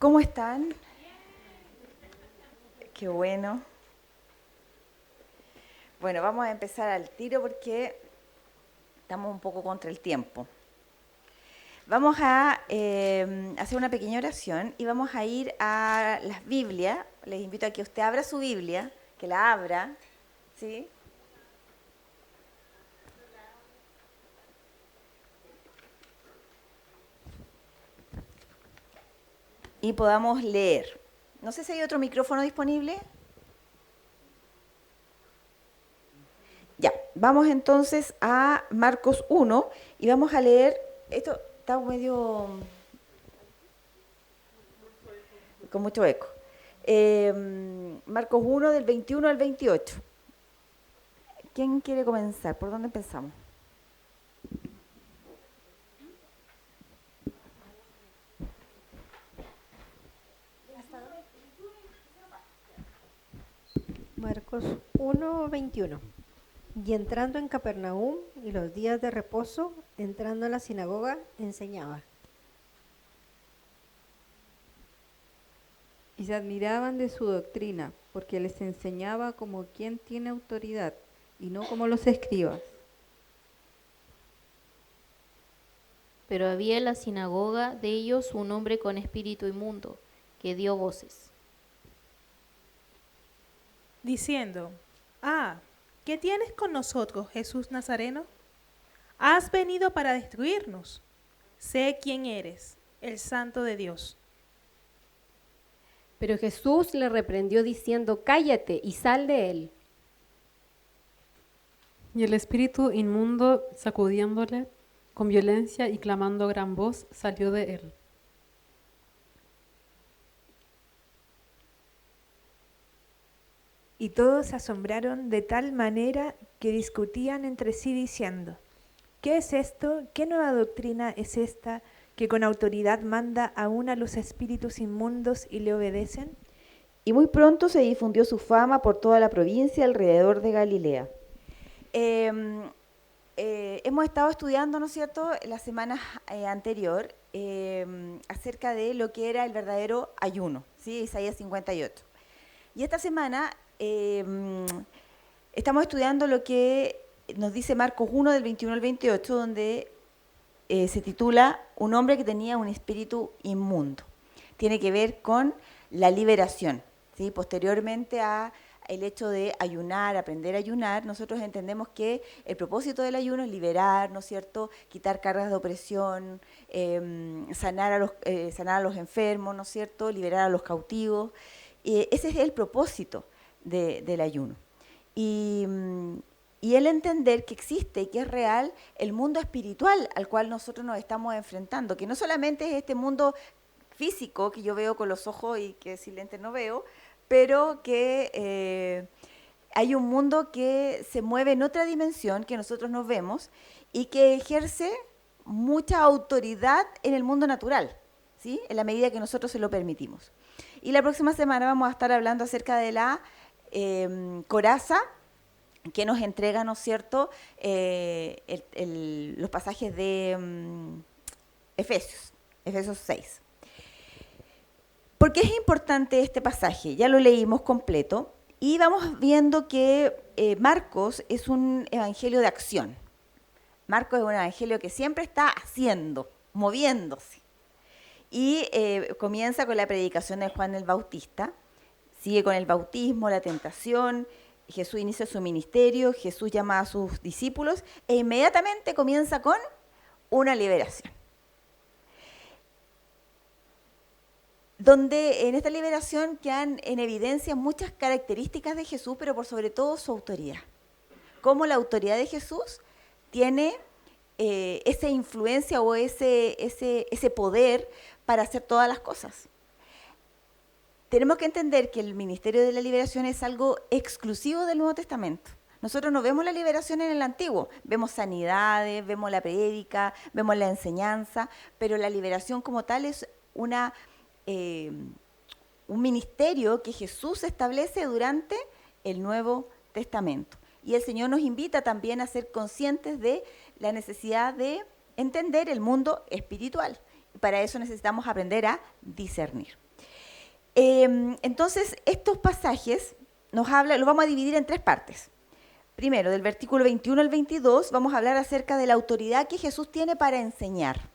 ¿Cómo están? Qué bueno. Bueno, vamos a empezar al tiro porque estamos un poco contra el tiempo. Vamos a hacer una pequeña oración y vamos a ir a las Biblias. Les invito a que usted abra su Biblia, que la abra, ¿sí? Y podamos leer. No sé si hay otro micrófono disponible. Ya, vamos entonces a Marcos 1 y vamos a leer, esto está medio con mucho eco. Marcos 1 del 21 al 28. ¿Quién quiere comenzar? ¿Por dónde empezamos? Marcos 1:21. Y entrando en Capernaum y los días de reposo, entrando en la sinagoga, enseñaba. Y se admiraban de su doctrina, porque les enseñaba como quien tiene autoridad, y no como los escribas. Pero había en la sinagoga de ellos un hombre con espíritu inmundo, que dio voces, diciendo: ¿qué tienes con nosotros, Jesús Nazareno? Has venido para destruirnos. Sé quién eres, el Santo de Dios. Pero Jesús le reprendió diciendo: cállate y sal de él. Y el espíritu inmundo, sacudiéndole con violencia y clamando a gran voz, salió de él. Y todos se asombraron de tal manera que discutían entre sí diciendo: ¿qué es esto? ¿Qué nueva doctrina es esta que con autoridad manda aún a los espíritus inmundos y le obedecen? Y muy pronto se difundió su fama por toda la provincia alrededor de Galilea. Hemos estado estudiando, ¿no es cierto?, la semana anterior acerca de lo que era el verdadero ayuno, ¿sí? Isaías 58. Y esta semana estamos estudiando lo que nos dice Marcos 1 del 21 al 28, donde se titula Un hombre que tenía un espíritu inmundo. Tiene que ver con la liberación, ¿sí? Posteriormente a el hecho de ayunar, aprender a ayunar, nosotros entendemos que el propósito del ayuno es liberar, ¿no es cierto?, quitar cargas de opresión, sanar a los enfermos, ¿no es cierto?, liberar a los cautivos. Ese es el propósito del ayuno. Y el entender que existe y que es real el mundo espiritual al cual nosotros nos estamos enfrentando, que no solamente es este mundo físico que yo veo con los ojos y que sin lentes no veo, pero que hay un mundo que se mueve en otra dimensión que nosotros no vemos y que ejerce mucha autoridad en el mundo natural, ¿sí?, en la medida que nosotros se lo permitimos. Y la próxima semana vamos a estar hablando acerca de la coraza que nos entrega, ¿no es cierto?, los pasajes de Efesios 6. ¿Por qué es importante este pasaje? Ya lo leímos completo y vamos viendo que Marcos es un evangelio de acción. Marcos es un evangelio que siempre está haciendo, moviéndose. Y comienza con la predicación de Juan el Bautista, sigue con el bautismo, la tentación, Jesús inicia su ministerio, Jesús llama a sus discípulos e inmediatamente comienza con una liberación. Donde en esta liberación quedan en evidencia muchas características de Jesús, pero por sobre todo su autoridad. Cómo la autoridad de Jesús tiene esa influencia o ese poder para hacer todas las cosas. Tenemos que entender que el ministerio de la liberación es algo exclusivo del Nuevo Testamento. Nosotros no vemos la liberación en el Antiguo, vemos sanidades, vemos la prédica, vemos la enseñanza, pero la liberación como tal es un ministerio que Jesús establece durante el Nuevo Testamento. Y el Señor nos invita también a ser conscientes de la necesidad de entender el mundo espiritual. Y para eso necesitamos aprender a discernir. Entonces, estos pasajes los vamos a dividir en 3 partes. Primero, del versículo 21 al 22, vamos a hablar acerca de la autoridad que Jesús tiene para enseñar.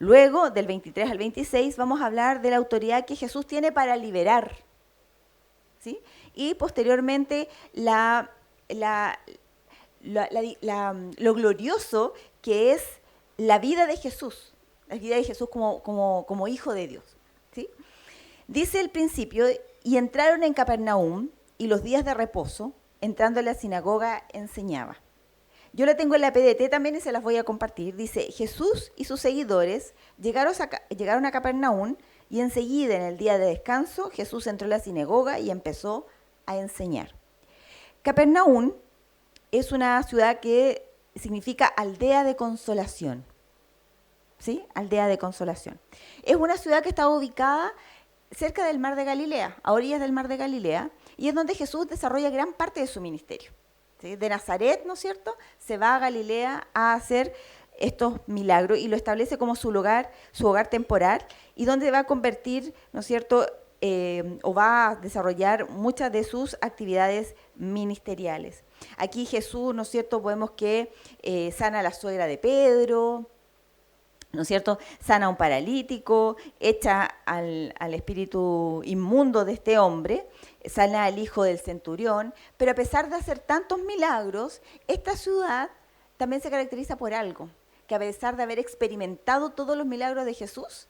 Luego, del 23 al 26, vamos a hablar de la autoridad que Jesús tiene para liberar. ¿Sí? Y posteriormente, lo glorioso que es la vida de Jesús, como hijo de Dios. ¿Sí? Dice el principio, y entraron en Capernaum, y los días de reposo, entrando en la sinagoga, enseñaba. Yo la tengo en la PDT también y se las voy a compartir. Dice, Jesús y sus seguidores llegaron a Capernaum, y enseguida, en el día de descanso, Jesús entró en la sinagoga y empezó a enseñar. Capernaum es una ciudad que significa aldea de consolación. ¿Sí? Aldea de consolación. Es una ciudad que está ubicada cerca del Mar de Galilea, a orillas del Mar de Galilea, y es donde Jesús desarrolla gran parte de su ministerio. ¿Sí? De Nazaret, ¿no es cierto?, se va a Galilea a hacer estos milagros y lo establece como su hogar temporal, y donde va a convertir, ¿no es cierto?, o va a desarrollar muchas de sus actividades ministeriales. Aquí Jesús, ¿no es cierto?, vemos que sana a la suegra de Pedro, ¿no es cierto?, sana a un paralítico, echa al espíritu inmundo de este hombre, sana al hijo del centurión, pero a pesar de hacer tantos milagros, esta ciudad también se caracteriza por algo, que a pesar de haber experimentado todos los milagros de Jesús,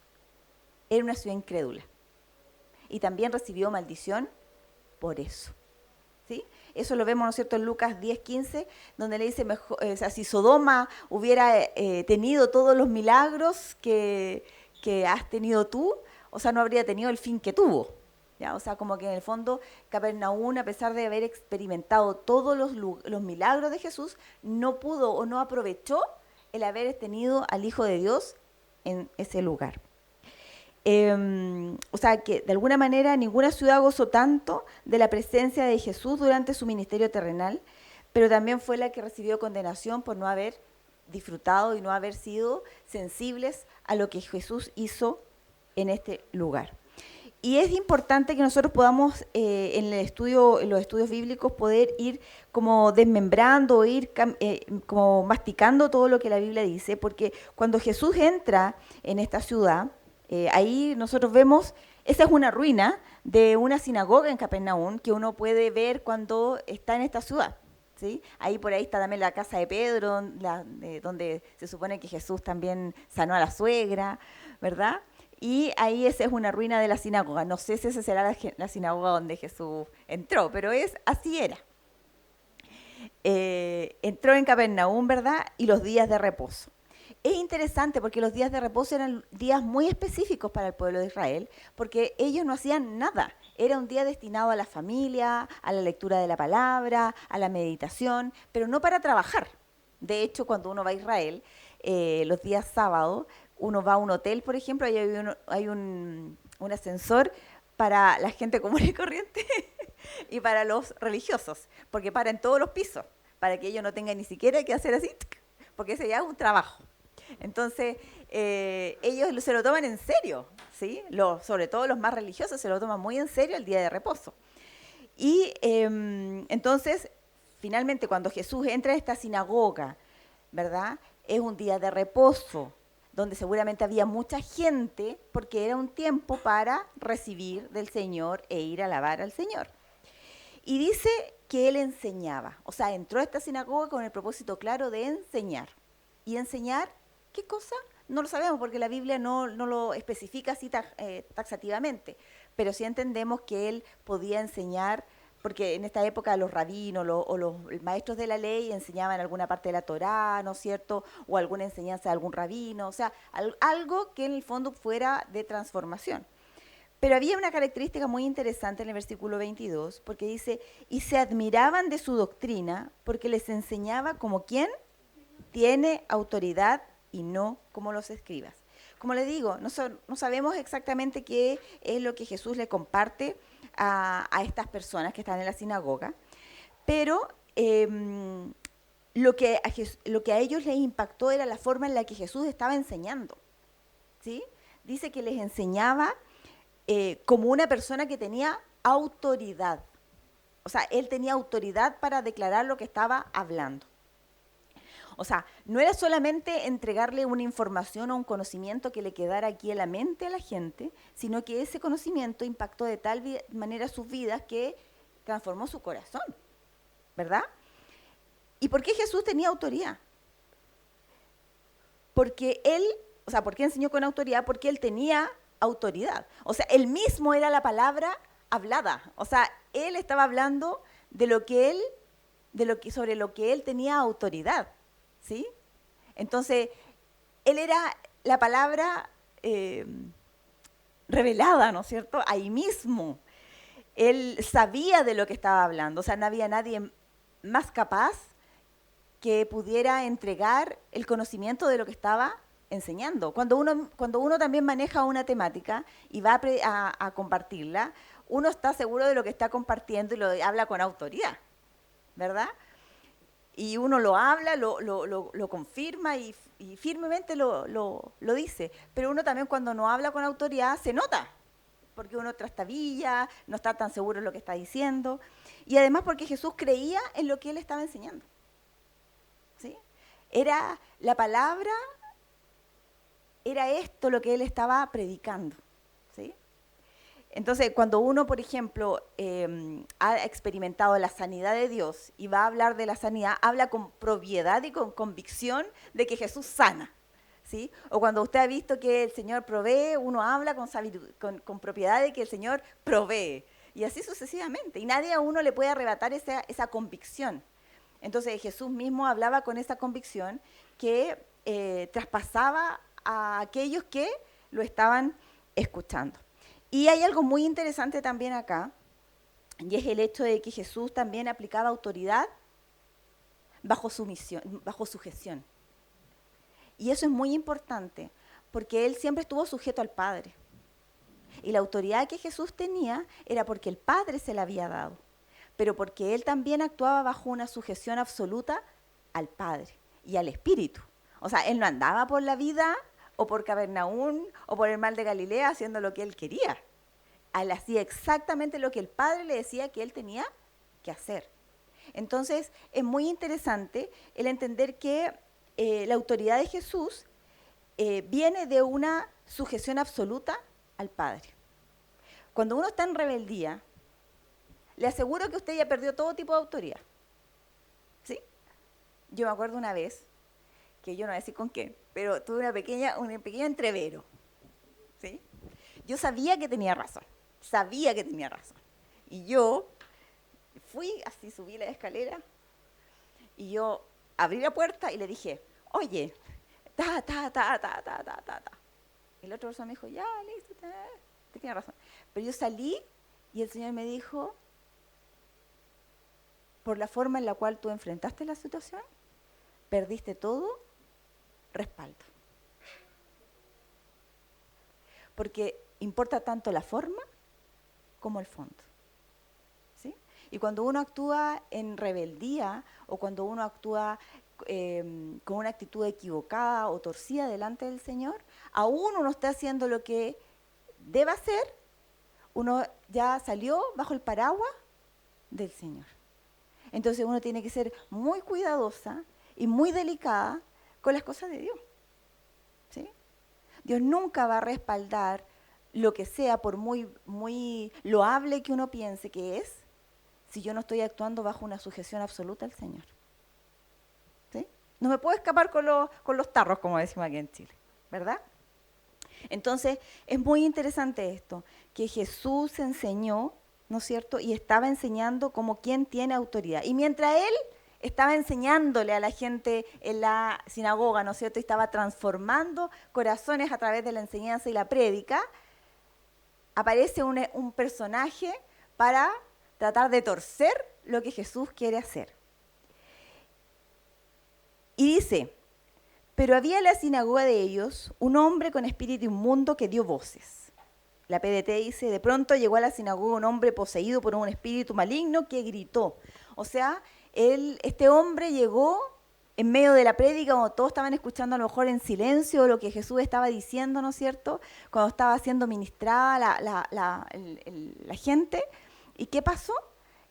era una ciudad incrédula. Y también recibió maldición por eso. ¿Sí? Eso lo vemos, ¿no es cierto?, en Lucas 10:15, donde le dice, si Sodoma hubiera tenido todos los milagros que has tenido tú, o sea, no habría tenido el fin que tuvo. ¿Ya? O sea, como que en el fondo Capernaum, a pesar de haber experimentado todos los milagros de Jesús, no pudo o no aprovechó el haber tenido al Hijo de Dios en ese lugar. O sea, que de alguna manera ninguna ciudad gozó tanto de la presencia de Jesús durante su ministerio terrenal, pero también fue la que recibió condenación por no haber disfrutado y no haber sido sensibles a lo que Jesús hizo en este lugar. Y es importante que nosotros podamos, en los estudios bíblicos, poder ir como desmembrando, ir como masticando todo lo que la Biblia dice, porque cuando Jesús entra en esta ciudad, ahí nosotros vemos, esa es una ruina de una sinagoga en Capernaum que uno puede ver cuando está en esta ciudad. ¿Sí? Ahí por ahí está también la casa de Pedro, donde se supone que Jesús también sanó a la suegra, ¿verdad? Y ahí esa es una ruina de la sinagoga. No sé si esa será la sinagoga donde Jesús entró, pero así era. Entró en Capernaum, ¿verdad? Y los días de reposo. Es interesante porque los días de reposo eran días muy específicos para el pueblo de Israel, porque ellos no hacían nada. Era un día destinado a la familia, a la lectura de la palabra, a la meditación, pero no para trabajar. De hecho, cuando uno va a Israel, los días sábados, uno va a un hotel, por ejemplo, ahí hay un ascensor para la gente común y corriente y para los religiosos, porque para en todos los pisos, para que ellos no tengan ni siquiera que hacer así, porque ese ya es un trabajo. Entonces, ellos se lo toman en serio, ¿sí? Sobre todo los más religiosos se lo toman muy en serio el día de reposo. Y entonces, finalmente, cuando Jesús entra a esta sinagoga, ¿verdad?, es un día de reposo, donde seguramente había mucha gente, porque era un tiempo para recibir del Señor e ir a alabar al Señor. Y dice que él enseñaba, o sea, entró a esta sinagoga con el propósito claro de enseñar. ¿Y enseñar qué cosa? No lo sabemos porque la Biblia no lo especifica así taxativamente, pero sí entendemos que él podía enseñar, porque en esta época los rabinos o los maestros de la ley enseñaban alguna parte de la Torá, ¿no es cierto?, o alguna enseñanza de algún rabino, o sea, algo que en el fondo fuera de transformación. Pero había una característica muy interesante en el versículo 22, porque dice, y se admiraban de su doctrina, porque les enseñaba como quien tiene autoridad y no como los escribas. Como les digo, no sabemos exactamente qué es lo que Jesús le comparte a estas personas que están en la sinagoga, pero lo que a ellos les impactó era la forma en la que Jesús estaba enseñando. ¿Sí? Dice que les enseñaba como una persona que tenía autoridad. O sea, él tenía autoridad para declarar lo que estaba hablando. O sea, no era solamente entregarle una información o un conocimiento que le quedara aquí en la mente a la gente, sino que ese conocimiento impactó de tal manera sus vidas que transformó su corazón, ¿verdad? ¿Y por qué Jesús tenía autoridad? Porque él, o sea, ¿por qué enseñó con autoridad? Porque él tenía autoridad. O sea, él mismo era la palabra hablada. O sea, él estaba hablando de lo que él, sobre lo que él tenía autoridad, ¿sí? Entonces, él era la palabra revelada, ¿no es cierto? Ahí mismo. Él sabía de lo que estaba hablando. O sea, no había nadie más capaz que pudiera entregar el conocimiento de lo que estaba enseñando. Cuando uno también maneja una temática y va a compartirla, uno está seguro de lo que está compartiendo y lo habla con autoridad, ¿verdad? Y uno lo habla, lo confirma y firmemente lo dice. Pero uno también cuando no habla con autoridad se nota, porque uno trastabilla, no está tan seguro de lo que está diciendo. Y además porque Jesús creía en lo que él estaba enseñando. ¿Sí? Era la palabra, era esto lo que él estaba predicando. ¿Sí? Entonces, cuando uno, por ejemplo, ha experimentado la sanidad de Dios y va a hablar de la sanidad, habla con propiedad y con convicción de que Jesús sana. ¿Sí? O cuando usted ha visto que el Señor provee, uno habla con propiedad de que el Señor provee. Y así sucesivamente. Y nadie a uno le puede arrebatar esa convicción. Entonces Jesús mismo hablaba con esa convicción que traspasaba a aquellos que lo estaban escuchando. Y hay algo muy interesante también acá, y es el hecho de que Jesús también aplicaba autoridad bajo sujeción. Y eso es muy importante, porque él siempre estuvo sujeto al Padre. Y la autoridad que Jesús tenía era porque el Padre se la había dado, pero porque él también actuaba bajo una sujeción absoluta al Padre y al Espíritu. O sea, él no andaba por la vida o por Capernaum o por el mar de Galilea haciendo lo que él quería. Él hacía exactamente lo que el Padre le decía que él tenía que hacer. Entonces, es muy interesante el entender que la autoridad de Jesús viene de una sujeción absoluta al Padre. Cuando uno está en rebeldía, le aseguro que usted ya perdió todo tipo de autoridad. ¿Sí? Yo me acuerdo una vez, que yo no voy a decir con qué, pero tuve un pequeño entrevero. ¿Sí? Yo sabía que tenía razón. Y yo fui, así subí la escalera, y yo abrí la puerta y le dije, oye, ta. Y la otra persona me dijo, ya, listo, tenía razón. Pero yo salí y el Señor me dijo, por la forma en la cual tú enfrentaste la situación, perdiste todo respaldo. Porque importa tanto la forma como el fondo. ¿Sí? Y cuando uno actúa en rebeldía o cuando uno actúa con una actitud equivocada o torcida delante del Señor, aún uno está haciendo lo que debe hacer, uno ya salió bajo el paraguas del Señor. Entonces uno tiene que ser muy cuidadosa y muy delicada con las cosas de Dios. ¿Sí? Dios nunca va a respaldar lo que sea, por muy loable que uno piense que es, si yo no estoy actuando bajo una sujeción absoluta al Señor. ¿Sí? No me puedo escapar con los tarros, como decimos aquí en Chile, ¿verdad? Entonces, es muy interesante esto, que Jesús enseñó, ¿no es cierto? Y estaba enseñando como quien tiene autoridad. Y mientras él estaba enseñándole a la gente en la sinagoga, ¿no es cierto? Y estaba transformando corazones a través de la enseñanza y la prédica, aparece un personaje para tratar de torcer lo que Jesús quiere hacer. Y dice, pero había en la sinagoga de ellos un hombre con espíritu inmundo que dio voces. La PDT dice, de pronto llegó a la sinagoga un hombre poseído por un espíritu maligno que gritó. O sea, este hombre llegó en medio de la prédica, cuando todos estaban escuchando a lo mejor en silencio lo que Jesús estaba diciendo, ¿no es cierto? Cuando estaba siendo ministrada la gente. ¿Y qué pasó?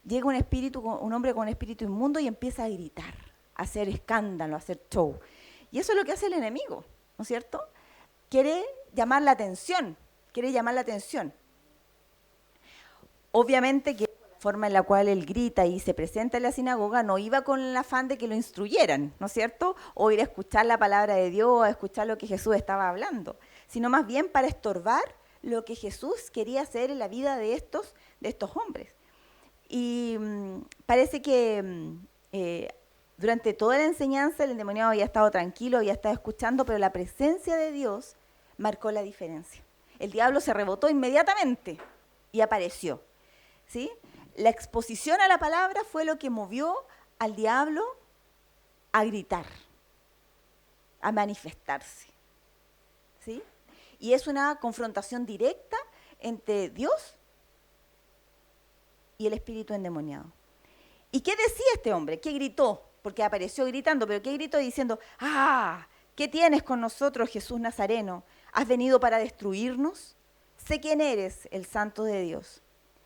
Llega un hombre con espíritu inmundo y empieza a gritar, a hacer escándalo, a hacer show. Y eso es lo que hace el enemigo, ¿no es cierto? Quiere llamar la atención. Obviamente que la forma en la cual él grita y se presenta en la sinagoga no iba con el afán de que lo instruyeran, ¿no es cierto? O ir a escuchar la palabra de Dios, a escuchar lo que Jesús estaba hablando, sino más bien para estorbar lo que Jesús quería hacer en la vida de estos hombres. Y parece que durante toda la enseñanza el endemoniado había estado tranquilo, había estado escuchando, pero la presencia de Dios marcó la diferencia. El diablo se rebotó inmediatamente y apareció, ¿sí? La exposición a la palabra fue lo que movió al diablo a gritar, a manifestarse, ¿sí? Y es una confrontación directa entre Dios y el espíritu endemoniado. ¿Y qué decía este hombre? ¿Qué gritó? Porque apareció gritando, pero ¿qué gritó? Diciendo, ¡ah! ¿Qué tienes con nosotros, Jesús Nazareno? ¿Has venido para destruirnos? Sé quién eres, el Santo de Dios.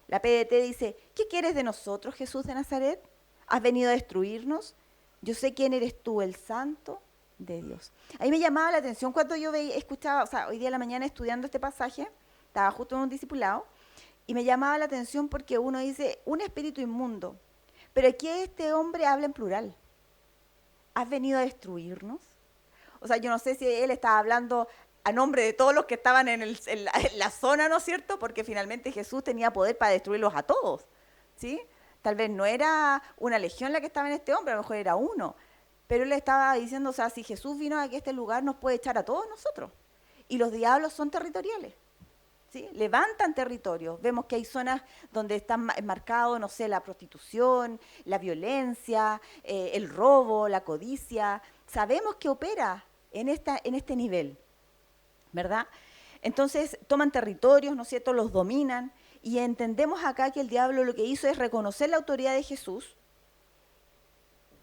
La PDT dice, ¿qué quieres de nosotros, Jesús de Nazaret? ¿Has venido a destruirnos? Yo sé quién eres tú, el Santo de Dios. Ahí me llamaba la atención cuando yo escuchaba, o sea, hoy día a la mañana estudiando este pasaje, estaba justo en un discipulado, y me llamaba la atención porque uno dice, un espíritu inmundo, pero aquí este hombre habla en plural. ¿Has venido a destruirnos? O sea, yo no sé si él estaba hablando a nombre de todos los que estaban en la zona, ¿no es cierto? Porque finalmente Jesús tenía poder para destruirlos a todos, ¿sí? Tal vez no era una legión la que estaba en este hombre, a lo mejor era uno. Pero él estaba diciendo, o sea, si Jesús vino a este lugar, nos puede echar a todos nosotros. Y los diablos son territoriales, ¿sí? Levantan territorios. Vemos que hay zonas donde están marcados, no sé, la prostitución, la violencia, el robo, la codicia. Sabemos que opera en este nivel, ¿verdad? Entonces toman territorios, ¿no es cierto?, los dominan, y entendemos acá que el diablo lo que hizo es reconocer la autoridad de Jesús,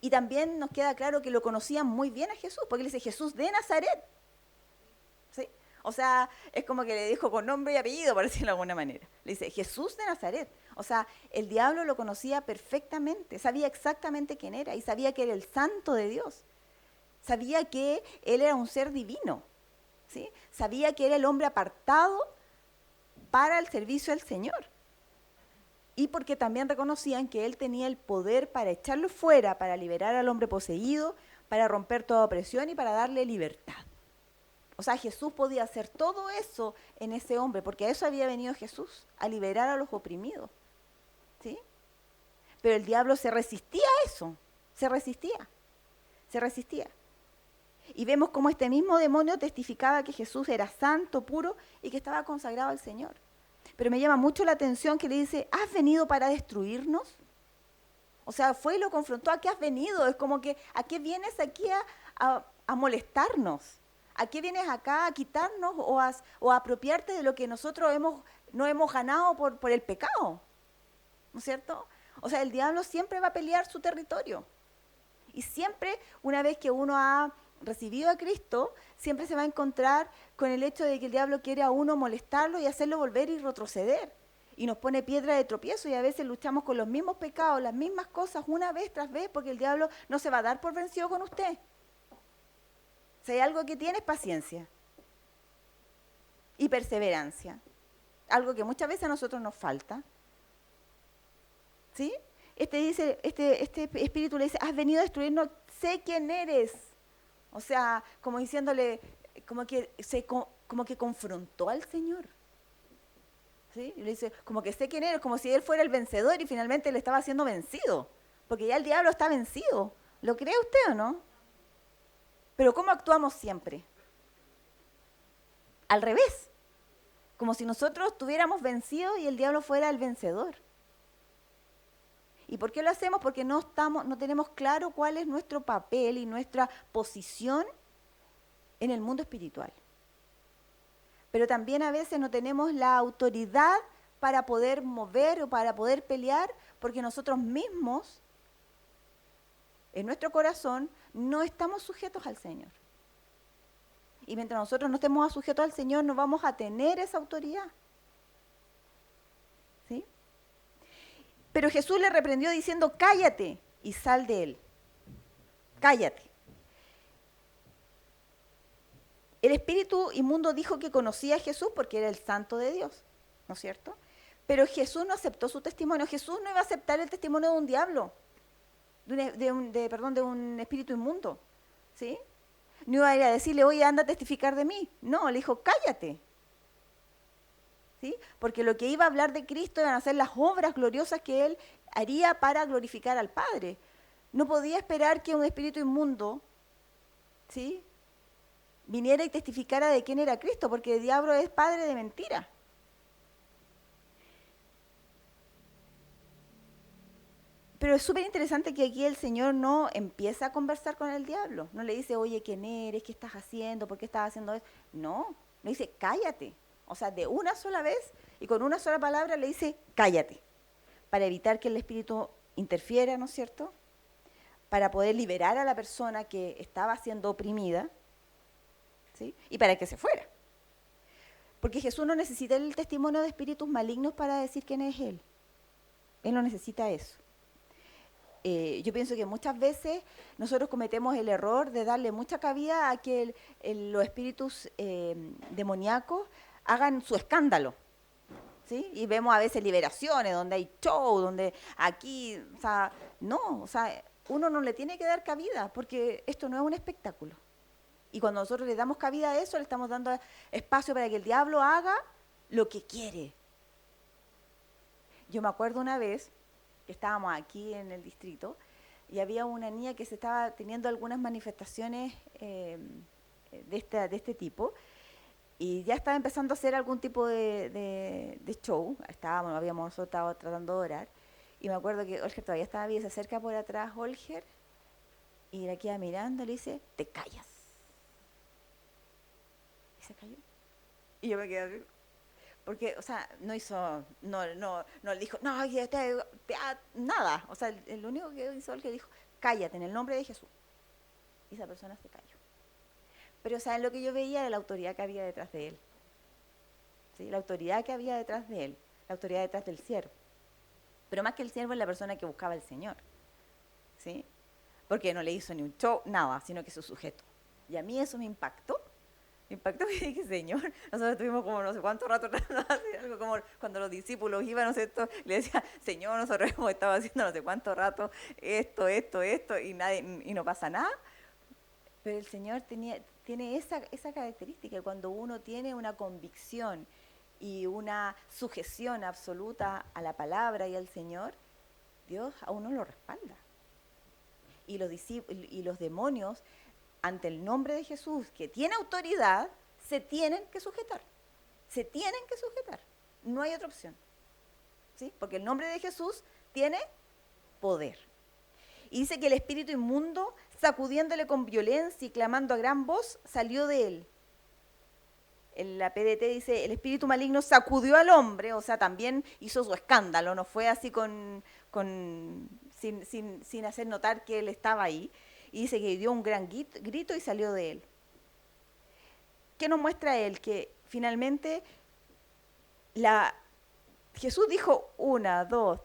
y también nos queda claro que lo conocían muy bien a Jesús, porque le dice Jesús de Nazaret, ¿sí? O sea, es como que le dijo con nombre y apellido, por decirlo de alguna manera. Le dice Jesús de Nazaret. O sea, el diablo lo conocía perfectamente, sabía exactamente quién era, y sabía que era el Santo de Dios. Sabía que él era un ser divino, ¿sí? Sabía que era el hombre apartado para el servicio al Señor. Y porque también reconocían que él tenía el poder para echarlo fuera, para liberar al hombre poseído, para romper toda opresión y para darle libertad. O sea, Jesús podía hacer todo eso en ese hombre, porque a eso había venido Jesús, a liberar a los oprimidos, ¿sí? Pero el diablo se resistía a eso, se resistía. Y vemos cómo este mismo demonio testificaba que Jesús era santo, puro y que estaba consagrado al Señor. Pero me llama mucho la atención que le dice, ¿has venido para destruirnos? O sea, fue y lo confrontó, ¿a qué has venido? Es como que, ¿a qué vienes aquí a molestarnos? ¿A qué vienes acá a quitarnos o a apropiarte de lo que nosotros no hemos ganado por el pecado? ¿No es cierto? O sea, el diablo siempre va a pelear su territorio. Y siempre, una vez que uno ha recibido a Cristo, siempre se va a encontrar con el hecho de que el diablo quiere a uno molestarlo y hacerlo volver y retroceder. Y nos pone piedra de tropiezo y a veces luchamos con los mismos pecados, las mismas cosas, una vez tras vez, porque el diablo no se va a dar por vencido con usted. Si hay algo que tiene es paciencia y perseverancia, algo que muchas veces a nosotros nos falta. ¿Sí? Este espíritu le dice, has venido a destruirnos, sé quién eres. O sea, como diciéndole, como que confrontó al Señor. ¿Sí? Y le dice, como que sé quién eres, como si él fuera el vencedor y finalmente le estaba siendo vencido. Porque ya el diablo está vencido. ¿Lo cree usted o no? Pero ¿cómo actuamos siempre? Al revés. Como si nosotros estuviéramos vencidos y el diablo fuera el vencedor. ¿Y por qué lo hacemos? Porque no tenemos claro cuál es nuestro papel y nuestra posición en el mundo espiritual. Pero también a veces no tenemos la autoridad para poder mover o para poder pelear, porque nosotros mismos en nuestro corazón, no estamos sujetos al Señor. Y mientras nosotros no estemos sujetos al Señor, no vamos a tener esa autoridad. ¿Sí? Pero Jesús le reprendió diciendo, cállate y sal de él. Cállate. El espíritu inmundo dijo que conocía a Jesús porque era el santo de Dios, ¿no es cierto? Pero Jesús no aceptó su testimonio. Jesús no iba a aceptar el testimonio de un diablo, de un espíritu inmundo, ¿sí? No iba a ir a decirle, oye, anda a testificar de mí. No, le dijo, cállate. ¿Sí? Porque lo que iba a hablar de Cristo iban a ser las obras gloriosas que Él haría para glorificar al Padre. No podía esperar que un espíritu inmundo, ¿sí?, viniera y testificara de quién era Cristo, porque el diablo es padre de mentira. Pero es súper interesante que aquí el Señor no empieza a conversar con el diablo. No le dice, oye, ¿quién eres? ¿Qué estás haciendo? ¿Por qué estás haciendo eso? No, le dice, cállate. O sea, de una sola vez y con una sola palabra le dice, cállate. Para evitar que el espíritu interfiera, ¿no es cierto? Para poder liberar a la persona que estaba siendo oprimida, ¿sí? Y para que se fuera. Porque Jesús no necesita el testimonio de espíritus malignos para decir quién es Él. Él no necesita eso. Yo pienso que muchas veces nosotros cometemos el error de darle mucha cabida a que los espíritus demoníacos hagan su escándalo, ¿sí? Y vemos a veces liberaciones donde hay show, donde aquí, o sea, no, o sea, uno no le tiene que dar cabida porque esto no es un espectáculo. Y cuando nosotros le damos cabida a eso, le estamos dando espacio para que el diablo haga lo que quiere. Yo me acuerdo una vez que estábamos aquí en el distrito y había una niña que se estaba teniendo algunas manifestaciones de este tipo y ya estaba empezando a hacer algún tipo de show. Habíamos nosotros estado tratando de orar y me acuerdo que Olger todavía estaba bien, se acerca por atrás Olger y la queda mirando y le dice, te callas. Se cayó. Y yo me quedé así. Porque, o sea, no le dijo, no, nada. O sea, el único que hizo el que dijo, cállate en el nombre de Jesús. Y esa persona se cayó. Pero, ¿saben lo que yo veía? Era la autoridad que había detrás de él. ¿Sí? La autoridad que había detrás de él. La autoridad detrás del siervo. Pero más que el siervo es la persona que buscaba al Señor. ¿Sí? Porque no le hizo ni un show, nada, sino que su sujeto. Y a mí eso me impactó. Me dije, Señor, nosotros estuvimos como no sé cuánto rato tratando de hacer algo, como cuando los discípulos iban, no sé, le decían, Señor, nosotros hemos estado haciendo no sé cuánto rato esto, y no pasa nada. Pero el Señor tiene esa característica, cuando uno tiene una convicción y una sujeción absoluta a la palabra y al Señor, Dios a uno lo respalda. Y los demonios, ante el nombre de Jesús, que tiene autoridad, se tienen que sujetar. Se tienen que sujetar. No hay otra opción. ¿Sí? Porque el nombre de Jesús tiene poder. Y dice que el espíritu inmundo, sacudiéndole con violencia y clamando a gran voz, salió de él. En la PDT dice, el espíritu maligno sacudió al hombre, o sea, también hizo su escándalo, no fue así sin hacer notar que él estaba ahí. Y dice que dio un gran grito y salió de él. ¿Qué nos muestra él? Que finalmente Jesús dijo 1, 2,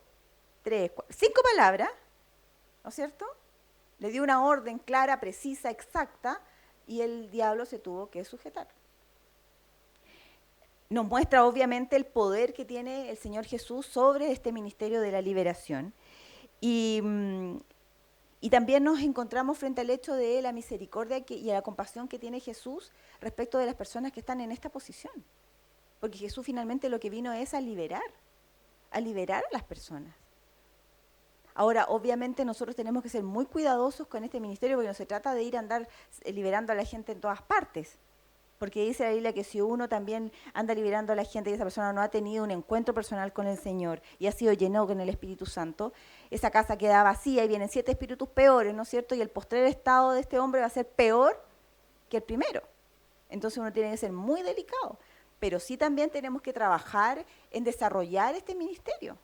3, 4, 5 palabras, ¿no es cierto? Le dio una orden clara, precisa, exacta, y el diablo se tuvo que sujetar. Nos muestra obviamente el poder que tiene el Señor Jesús sobre este ministerio de la liberación. Y también nos encontramos frente al hecho de la misericordia y a la compasión que tiene Jesús respecto de las personas que están en esta posición. Porque Jesús finalmente lo que vino es a liberar a las personas. Ahora, obviamente nosotros tenemos que ser muy cuidadosos con este ministerio porque no se trata de ir a andar liberando a la gente en todas partes. Porque dice la Biblia que si uno también anda liberando a la gente y esa persona no ha tenido un encuentro personal con el Señor y ha sido llenado con el Espíritu Santo, esa casa queda vacía y vienen 7 espíritus peores, ¿no es cierto? Y el postrer estado de este hombre va a ser peor que el primero. Entonces uno tiene que ser muy delicado. Pero sí también tenemos que trabajar en desarrollar este ministerio.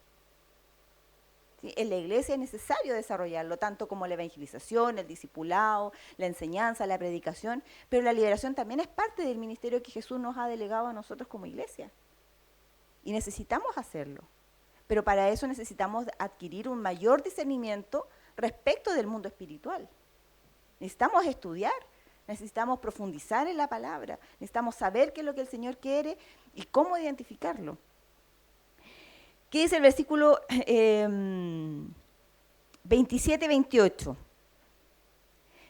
¿sí? En la iglesia es necesario desarrollarlo, tanto como la evangelización, el discipulado, la enseñanza, la predicación, pero la liberación también es parte del ministerio que Jesús nos ha delegado a nosotros como iglesia. Y necesitamos hacerlo. Pero para eso necesitamos adquirir un mayor discernimiento respecto del mundo espiritual. Necesitamos estudiar, necesitamos profundizar en la palabra, necesitamos saber qué es lo que el Señor quiere y cómo identificarlo. ¿Qué dice el versículo 27-28?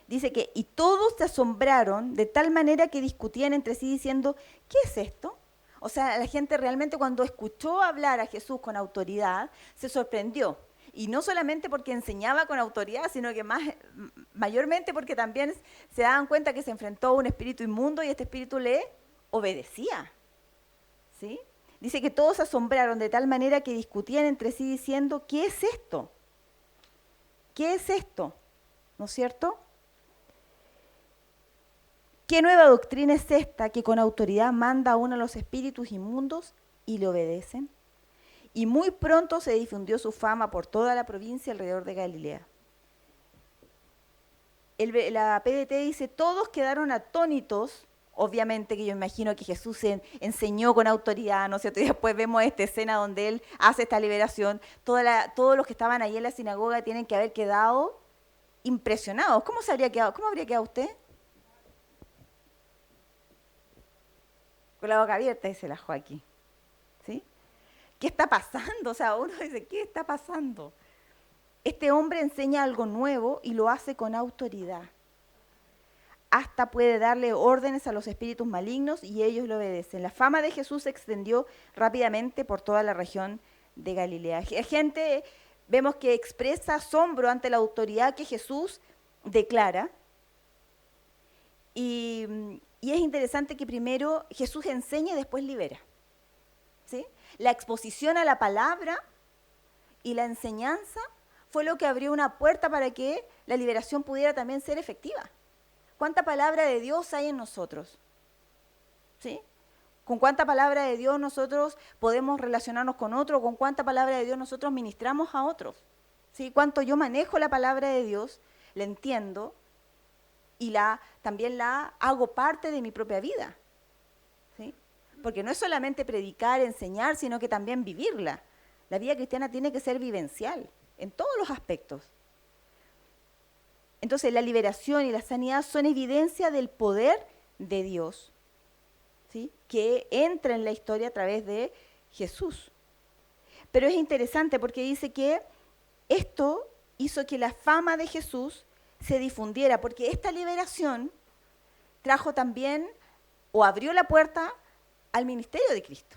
Dice que, y todos se asombraron de tal manera que discutían entre sí diciendo, ¿qué es esto? O sea, la gente realmente cuando escuchó hablar a Jesús con autoridad, se sorprendió. Y no solamente porque enseñaba con autoridad, sino que mayormente porque también se daban cuenta que se enfrentó a un espíritu inmundo y este espíritu le obedecía. ¿Sí? Dice que todos se asombraron de tal manera que discutían entre sí diciendo, ¿qué es esto? ¿Qué es esto? ¿No es cierto? ¿Qué nueva doctrina es esta que con autoridad manda a uno a los espíritus inmundos y le obedecen? Y muy pronto se difundió su fama por toda la provincia alrededor de Galilea. La PDT dice, todos quedaron atónitos, obviamente que yo imagino que Jesús enseñó con autoridad, ¿no es cierto? Y después vemos esta escena donde Él hace esta liberación. Todos los que estaban ahí en la sinagoga tienen que haber quedado impresionados. ¿Cómo habría quedado usted? Con la boca abierta, dice la Joaquín. ¿Sí? ¿Qué está pasando? O sea, uno dice, ¿qué está pasando? Este hombre enseña algo nuevo y lo hace con autoridad. Hasta puede darle órdenes a los espíritus malignos y ellos le obedecen. La fama de Jesús se extendió rápidamente por toda la región de Galilea. Gente, vemos que expresa asombro ante la autoridad que Jesús declara. Y es interesante que primero Jesús enseña y después libera. ¿Sí? La exposición a la palabra y la enseñanza fue lo que abrió una puerta para que la liberación pudiera también ser efectiva. ¿Cuánta palabra de Dios hay en nosotros? ¿Sí? ¿Con cuánta palabra de Dios nosotros podemos relacionarnos con otros? ¿Con cuánta palabra de Dios nosotros ministramos a otros? ¿Sí? ¿Cuánto yo manejo la palabra de Dios, la entiendo y también la hago parte de mi propia vida? ¿Sí? Porque no es solamente predicar, enseñar, sino que también vivirla. La vida cristiana tiene que ser vivencial, en todos los aspectos. Entonces, la liberación y la sanidad son evidencia del poder de Dios, ¿sí? Que entra en la historia a través de Jesús. Pero es interesante porque dice que esto hizo que la fama de Jesús se difundiera, porque esta liberación trajo también, o abrió la puerta al ministerio de Cristo.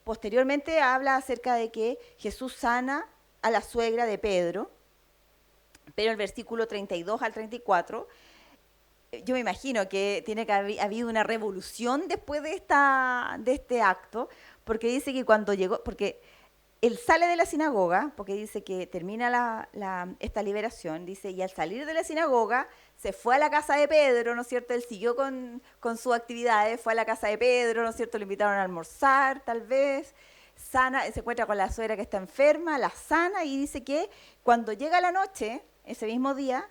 Posteriormente habla acerca de que Jesús sana a la suegra de Pedro, pero el versículo 32 al 34, yo me imagino que tiene que haber habido una revolución después de este acto, porque dice que cuando llegó, porque él sale de la sinagoga, porque dice que termina esta liberación, dice, y al salir de la sinagoga se fue a la casa de Pedro, ¿no es cierto? Él siguió con sus actividades, fue a la casa de Pedro, ¿no es cierto? Le invitaron a almorzar, tal vez, sana, se encuentra con la suegra que está enferma, la sana, y dice que cuando llega la noche, ese mismo día,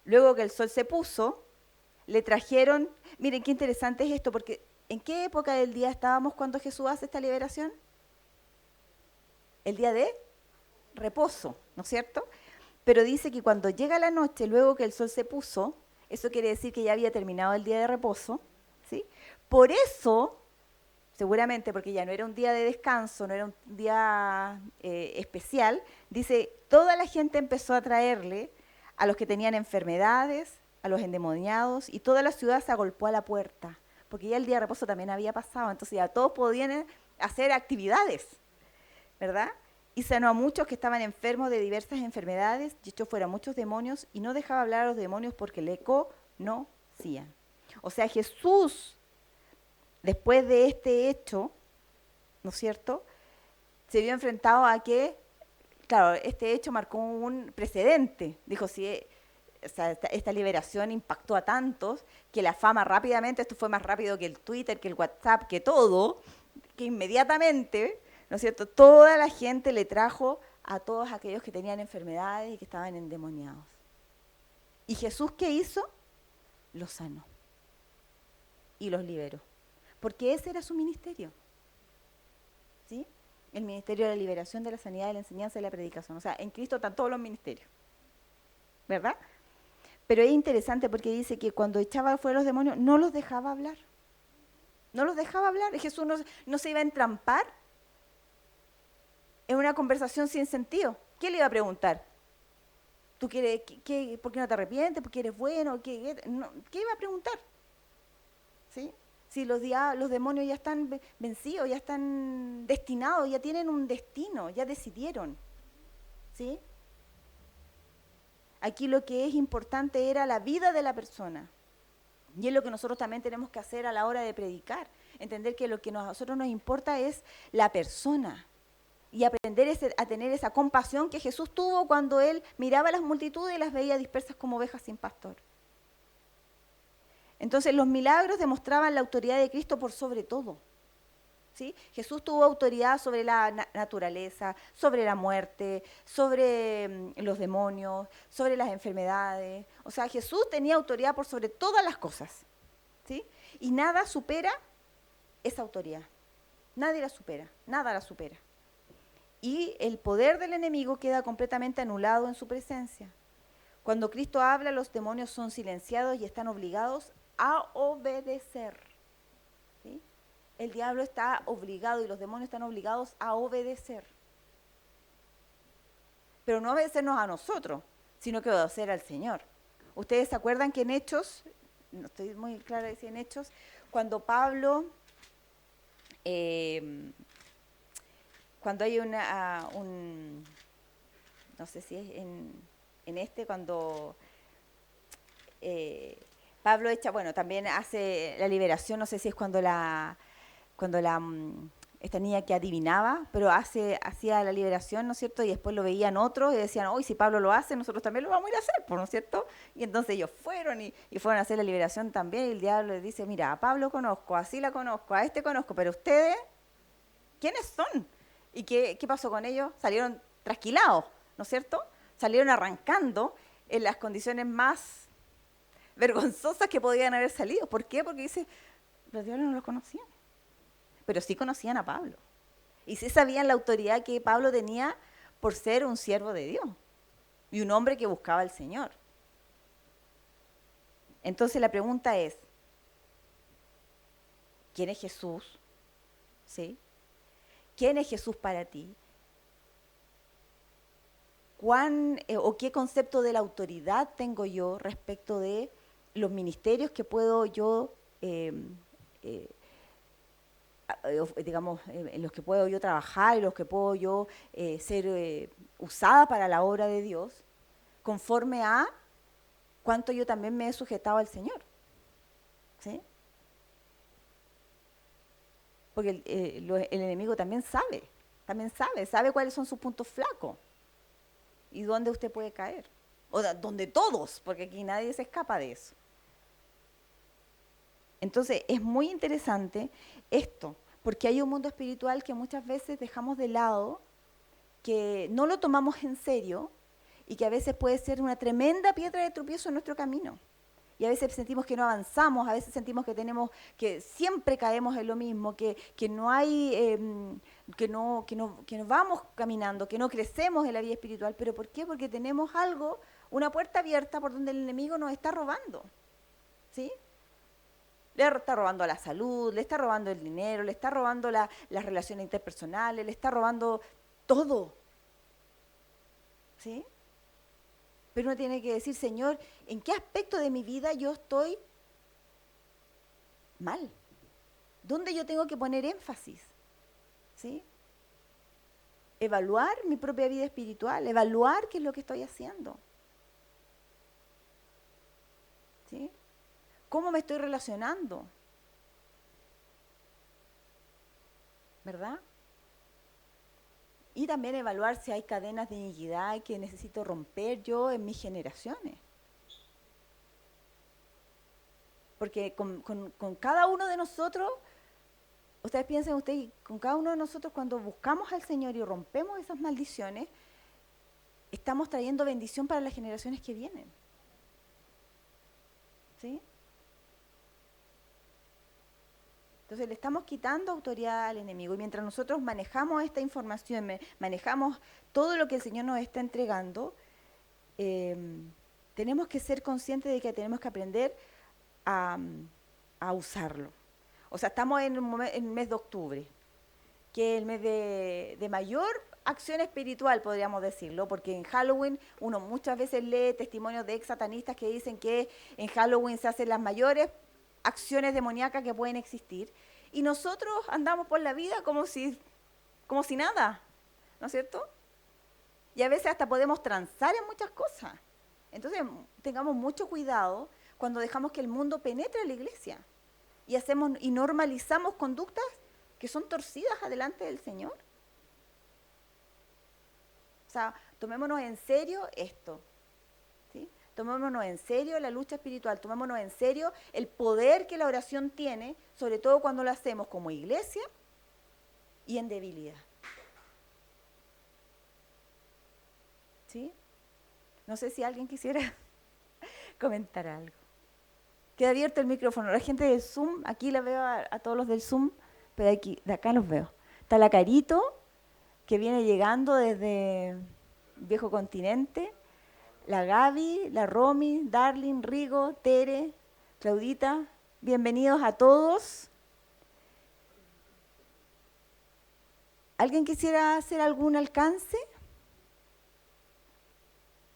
luego que el sol se puso, le trajeron, miren qué interesante es esto, porque ¿en qué época del día estábamos cuando Jesús hace esta liberación? El día de reposo, ¿no es cierto? Pero dice que cuando llega la noche, luego que el sol se puso, eso quiere decir que ya había terminado el día de reposo, ¿sí? Por eso, seguramente porque ya no era un día de descanso, no era un día especial, dice, toda la gente empezó a traerle a los que tenían enfermedades, a los endemoniados, y toda la ciudad se agolpó a la puerta, porque ya el día de reposo también había pasado, entonces ya todos podían hacer actividades, ¿verdad? Y sanó a muchos que estaban enfermos de diversas enfermedades, y echó fuera muchos demonios, y no dejaba hablar a los demonios porque le conocían. O sea, Jesús, después de este hecho, ¿no es cierto?, se vio enfrentado a que, claro, este hecho marcó un precedente. Dijo, sí, o sea, esta liberación impactó a tantos que la fama rápidamente, esto fue más rápido que el Twitter, que el WhatsApp, que todo, que inmediatamente, ¿no es cierto?, toda la gente le trajo a todos aquellos que tenían enfermedades y que estaban endemoniados. ¿Y Jesús qué hizo? Los sanó y los liberó, porque ese era su ministerio, ¿sí? El ministerio de la liberación, de la sanidad, de la enseñanza y la predicación. O sea, en Cristo están todos los ministerios, ¿verdad? Pero es interesante porque dice que cuando echaba fuera los demonios, no los dejaba hablar. No los dejaba hablar. Jesús no se iba a entrampar en una conversación sin sentido. ¿Qué le iba a preguntar? ¿Tú quieres, por qué no te arrepientes? ¿Por qué eres bueno? ¿Qué iba a preguntar? ¿Sí? Si los demonios ya están vencidos, ya están destinados, ya tienen un destino, ya decidieron. ¿Sí? Aquí lo que es importante era la vida de la persona. Y es lo que nosotros también tenemos que hacer a la hora de predicar. Entender que lo que a nosotros nos importa es la persona. Y aprender a tener esa compasión que Jesús tuvo cuando Él miraba a las multitudes y las veía dispersas como ovejas sin pastor. Entonces los milagros demostraban la autoridad de Cristo por sobre todo. ¿Sí? Jesús tuvo autoridad sobre la naturaleza, sobre la muerte, sobre los demonios, sobre las enfermedades. O sea, Jesús tenía autoridad por sobre todas las cosas. ¿Sí? Y nada supera esa autoridad. Nadie la supera, nada la supera. Y el poder del enemigo queda completamente anulado en su presencia. Cuando Cristo habla, los demonios son silenciados y están obligados a obedecer. ¿Sí? El diablo está obligado y los demonios están obligados a obedecer. Pero no obedecernos a nosotros, sino que obedecer al Señor. Ustedes se acuerdan que en Hechos, no estoy muy clara de si en Hechos, cuando Pablo, cuando hay no sé si es cuando Pablo también hace la liberación, no sé si es cuando esta niña que adivinaba, pero hacía la liberación, ¿no es cierto? Y después lo veían otros y decían, hoy si Pablo lo hace, nosotros también lo vamos a ir a hacer, ¿no es cierto? Y entonces ellos fueron y fueron a hacer la liberación también, y el diablo les dice, mira, a Pablo conozco, a Sila conozco, a este conozco, pero ustedes, ¿quiénes son? ¿Y qué pasó con ellos? Salieron trasquilados, ¿no es cierto? Salieron arrancando en las condiciones más vergonzosas que podían haber salido. ¿Por qué? Porque dice, los diablos no los conocían, pero sí conocían a Pablo. Y sí sabían la autoridad que Pablo tenía por ser un siervo de Dios y un hombre que buscaba al Señor. Entonces la pregunta es, ¿quién es Jesús? ¿Sí? ¿Quién es Jesús para ti? ¿Qué concepto de la autoridad tengo yo respecto de los ministerios que puedo yo, digamos, en los que puedo yo trabajar, en los que puedo yo ser usada para la obra de Dios, conforme a cuánto yo también me he sujetado al Señor? ¿Sí? Porque el enemigo también sabe cuáles son sus puntos flacos y dónde usted puede caer, o donde todos, porque aquí nadie se escapa de eso. Entonces es muy interesante esto, porque hay un mundo espiritual que muchas veces dejamos de lado, que no lo tomamos en serio y que a veces puede ser una tremenda piedra de tropiezo en nuestro camino. Y a veces sentimos que no avanzamos, a veces sentimos que siempre caemos en lo mismo, que no hay, que no vamos caminando, que no crecemos en la vida espiritual. ¿Pero por qué? Porque tenemos una puerta abierta por donde el enemigo nos está robando. ¿Sí? Le está robando la salud, le está robando el dinero, le está robando las relaciones interpersonales, le está robando todo. ¿Sí? Pero uno tiene que decir, Señor, ¿en qué aspecto de mi vida yo estoy mal? ¿Dónde yo tengo que poner énfasis? ¿Sí? Evaluar mi propia vida espiritual, evaluar qué es lo que estoy haciendo. ¿Sí? ¿Cómo me estoy relacionando? ¿Verdad? Y también evaluar si hay cadenas de iniquidad que necesito romper yo en mis generaciones. Porque con cada uno de nosotros, ustedes piensen, con cada uno de nosotros cuando buscamos al Señor y rompemos esas maldiciones, estamos trayendo bendición para las generaciones que vienen. ¿Sí? Entonces le estamos quitando autoridad al enemigo. Y mientras nosotros manejamos esta información, manejamos todo lo que el Señor nos está entregando, tenemos que ser conscientes de que tenemos que aprender a usarlo. O sea, estamos en el mes de octubre, que es el mes de mayor acción espiritual, podríamos decirlo, porque en Halloween uno muchas veces lee testimonios de ex satanistas que dicen que en Halloween se hacen las mayores acciones demoníacas que pueden existir, y nosotros andamos por la vida como si nada, ¿no es cierto? Y a veces hasta podemos transar en muchas cosas. Entonces, tengamos mucho cuidado cuando dejamos que el mundo penetre en la iglesia y normalizamos conductas que son torcidas delante del Señor. O sea, tomémonos en serio esto, ¿sí? Tomémonos en serio la lucha espiritual, tomémonos en serio el poder que la oración tiene, sobre todo cuando lo hacemos como iglesia y en debilidad. ¿Sí? No sé si alguien quisiera comentar algo. Queda abierto el micrófono. La gente del Zoom, aquí la veo a todos los del Zoom, pero de acá los veo. Está la Carito, que viene llegando desde Viejo Continente, la Gaby, la Romy, Darling, Rigo, Tere, Claudita, bienvenidos a todos. ¿Alguien quisiera hacer algún alcance?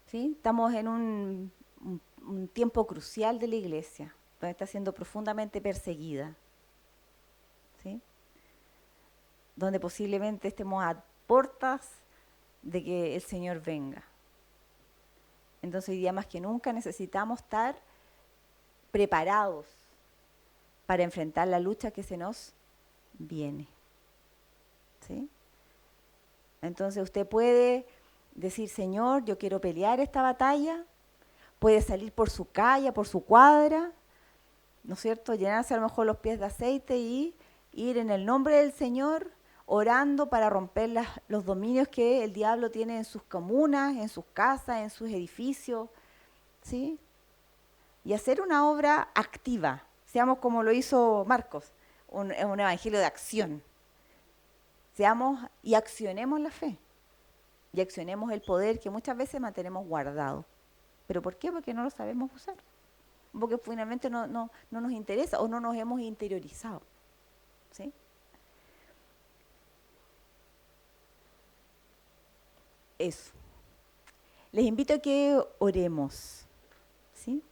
¿Sí? Estamos en un tiempo crucial de la iglesia, donde está siendo profundamente perseguida, ¿sí? Donde posiblemente estemos a puertas de que el Señor venga. Entonces hoy día más que nunca necesitamos estar preparados para enfrentar la lucha que se nos viene, ¿sí? Entonces usted puede decir, Señor, yo quiero pelear esta batalla, puede salir por su calle, por su cuadra, ¿no es cierto? Llenarse a lo mejor los pies de aceite y ir en el nombre del Señor orando para romper los dominios que el diablo tiene en sus comunas, en sus casas, en sus edificios, ¿sí? Y hacer una obra activa, seamos como lo hizo Marcos, un evangelio de acción. Seamos y accionemos la fe, y accionemos el poder que muchas veces mantenemos guardado. ¿Pero por qué? Porque no lo sabemos usar, porque finalmente no nos interesa o no nos hemos interiorizado, ¿sí? Eso. Les invito a que oremos, ¿sí?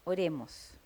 Oremos.